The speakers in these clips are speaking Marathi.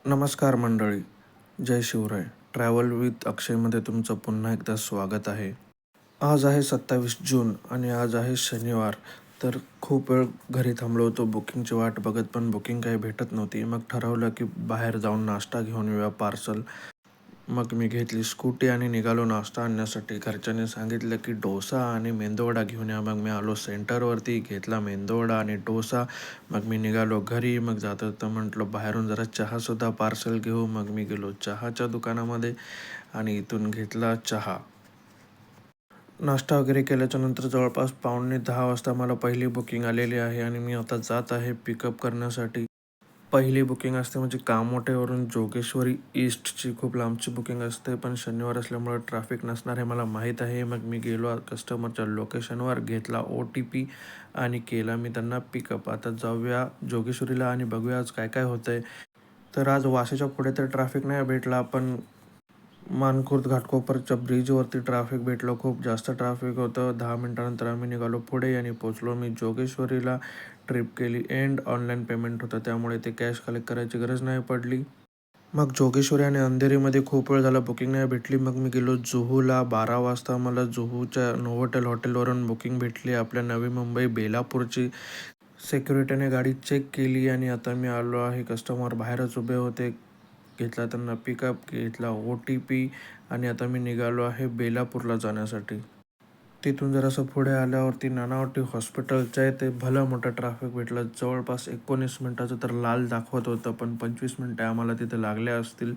नमस्कार मंडळी, जय शिवराय. ट्रॅव्हल विथ अक्षयमध्ये तुमचं पुन्हा एकदा स्वागत आहे. आज आहे 27 जून आणि आज आहे शनिवार. तर खूप वेळ घरी थांबलो होतो बुकिंगची वाट बघत, पण बुकिंग काही भेटत नव्हती. मग ठरवलं की बाहेर जाऊन नाश्ता घेऊन येऊया पार्सल. मग मी घेतली स्कूटी आणि निघालो नाश्ता आणण्यासाठी. घरच्यांनी सांगितलं की डोसा आणि मेंदूवडा घेऊन या. मग मी आलो सेंटरवरती, घेतला मेंदूवडा आणि डोसा. मग मी निघालो घरी. मग जाता जाता म्हटलं बाहेरून जरा चहासुद्धा पार्सल घेऊ. मग मी गेलो चहाच्या दुकानामध्ये आणि इथून घेतला चहा. नाश्ता वगैरे केल्याच्यानंतर जवळपास 9:45 वाजता मला पहिली बुकिंग आलेली आहे आणि मी आता जात आहे पिकअप करण्यासाठी. पहिली बुकिंग असते म्हणजे कामोठेवरून जोगेश्वरी ईस्टची खूप लांबची बुकिंग असते, पण शनिवार असल्यामुळे ट्रॅफिक नसणार हे मला माहीत आहे. मग मी गेलो कस्टमरच्या लोकेशनवर, घेतला OTP आणि केला मी त्यांना पिकअप. आता जाऊया जोगेश्वरीला आणि बघूया आज काय काय होतं आहे. तर आज वाशीच्या पुढे तर ट्रॅफिक नाही भेटला, पण मानखुर्द घाटकोपरच्या ब्रिजवरती ट्रॅफिक भेटलं. खूप जास्त ट्रॅफिक होतं. 10 मिनिटानंतर आम्ही निघालो पुढे आणि पोचलो मी जोगेश्वरीला. ट्रिप केली एंड. ऑनलाईन पेमेंट होतं त्यामुळे ते कॅश कलेक्ट करायची गरज नाही पडली. मग जोगेश्वरी आणि अंधेरीमध्ये खूप वेळ झाला बुकिंग नाही भेटली. मग मी गेलो जुहूला. 12 वाजता मला जुहूच्या नोव्होटेल हॉटेलवरून बुकिंग भेटली आपल्या नवी मुंबई बेलापूरची. सिक्युरिटीने गाडी चेक केली आणि आता मी आलो आहे. कस्टमर बाहेरच उभे होते. घेतला त्यांना पिकअप, घेतला OTP आणि आता मी निघालो आहे बेलापूरला जाण्यासाठी. तिथून जरासं पुढे आल्यावरती नानावटी हॉस्पिटलच्या आहे ते भलं मोठं ट्रॅफिक भेटलं. जवळपास 19 मिनटाचं तर लाल दाखवत होतं, पण 25 मिनटं आम्हाला तिथे लागले असतील.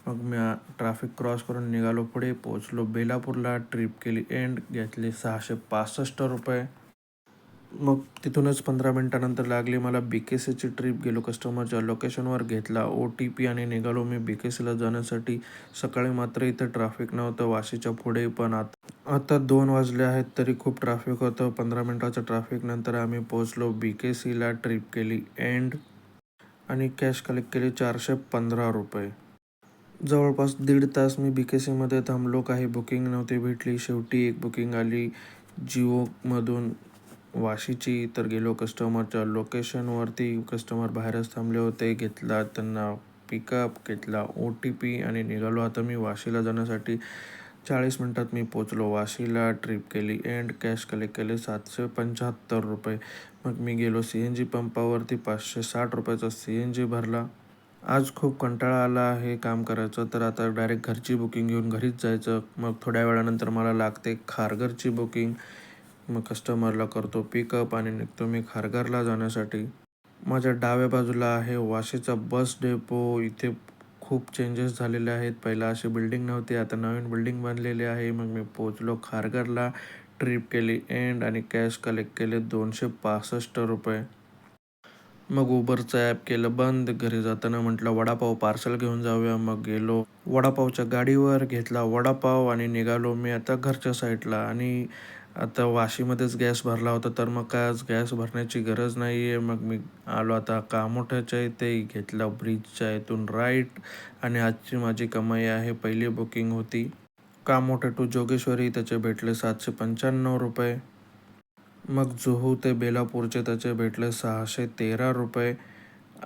मग मी ट्रॅफिक क्रॉस करून निघालो पुढे. पोचलो बेलापूरला. ट्रिप केली एंड. घेतले ₹665. मग तिथूनच 15 मिनटानंतर लागली मला BKCची ट्रिप. गेलो कस्टमरच्या लोकेशनवर, घेतला OTP आणि निघालो मी BKCला जाण्यासाठी. सकाळी मात्र इथं ट्रॅफिक नव्हतं वाशीच्या पुढे, पण आता 2 वाजले आहेत तरी खूप ट्रॅफिक होतं. 15 मिनटाचं ट्रॅफिक नंतर आम्ही पोचलो BKCला. ट्रिप केली एंड आणि कॅश कलेक्ट केली ₹415. जवळपास 1.5 तास मी BKCमध्ये थांबलो. काही बुकिंग नव्हती भेटली. शेवटी एक बुकिंग आली जिओमधून वाशीची. तर गेलो कस्टमरच्या लोकेशनवरती. कस्टमर बाहेरच थांबले होते. घेतला त्यांना पिकअप, घेतला OTP आणि निघालो आता मी वाशीला जाण्यासाठी. 40 मिनटात मी पोचलो वाशीला. ट्रिप केली एंड. कॅश कलेक्ट केले ₹775. मग मी गेलो CNG पंपावरती. ₹560चा CNG भरला. आज खूप कंटाळा आला आहे काम करायचं, तर आता डायरेक्ट घरची बुकिंग घेऊन घरीच जायचं. मग थोड्या वेळानंतर मला लागते खारघरची बुकिंग. मग कस्टमरला करतो पिकअप आणि निघतो मी खारघरला जाण्यासाठी. माझ्या डाव्या बाजूला आहे वाशीचा बस डेपो. इथे खूप चेंजेस झालेले आहेत. पहिला अशी बिल्डिंग नव्हती, आता नवीन बिल्डिंग बनलेली आहे. मग मी पोचलो खारघरला. ट्रिप केली एंड आणि कॅश कलेक्ट केले ₹265. मग उबरचं ॲप केलं बंद. घरी जाताना म्हटलं वडापाव पार्सल घेऊन जाऊया. मग गेलो वडापावच्या गाडीवर, घेतला वडापाव आणि निघालो मी आता घरच्या साईडला. आणि आता वाशीमध्येच गॅस भरला होता, तर मग काय आज गॅस भरण्याची गरज नाही आहे. मग मी आलो आता कामोठ्याच्या इथे. घेतला ब्रिजच्या इथून राईट आणि आजची माझी कमाई आहे. पहिली बुकिंग होती कामोठे टू जोगेश्वरी, त्याचे भेटले ₹795. मग जुहू ते बेलापूरचे त्याचे भेटले ₹613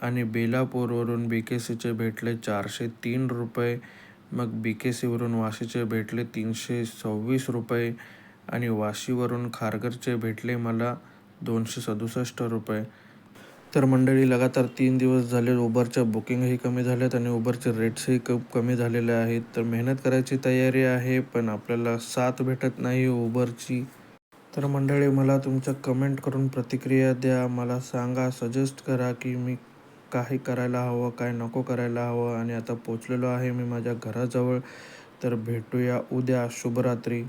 आणि बेलापूरवरून BKCचे भेटले ₹403. मग BKCवरून वाशीचे भेटले ₹326 आणि वाशीवरून खारघरचे भेटले मला ₹267. तर मंडळी, लगातार 3 दिवस झाले उबरच्या बुकिंगही कमी झाल्यात आणि उबरचे रेट्सही खूप कमी झालेले आहेत. तर मेहनत करायची तयारी आहे, पण आपल्याला साथ भेटत नाही उबरची. तर मंडळी, मला तुमच्या कमेंट करून प्रतिक्रिया द्या. मला सांगा, सजेस्ट करा की मी काही करायला हवं, काय नको करायला हवं. आणि आता पोचलेलो आहे मी माझ्या घराजवळ. तर भेटूया उद्या. शुभरात्री.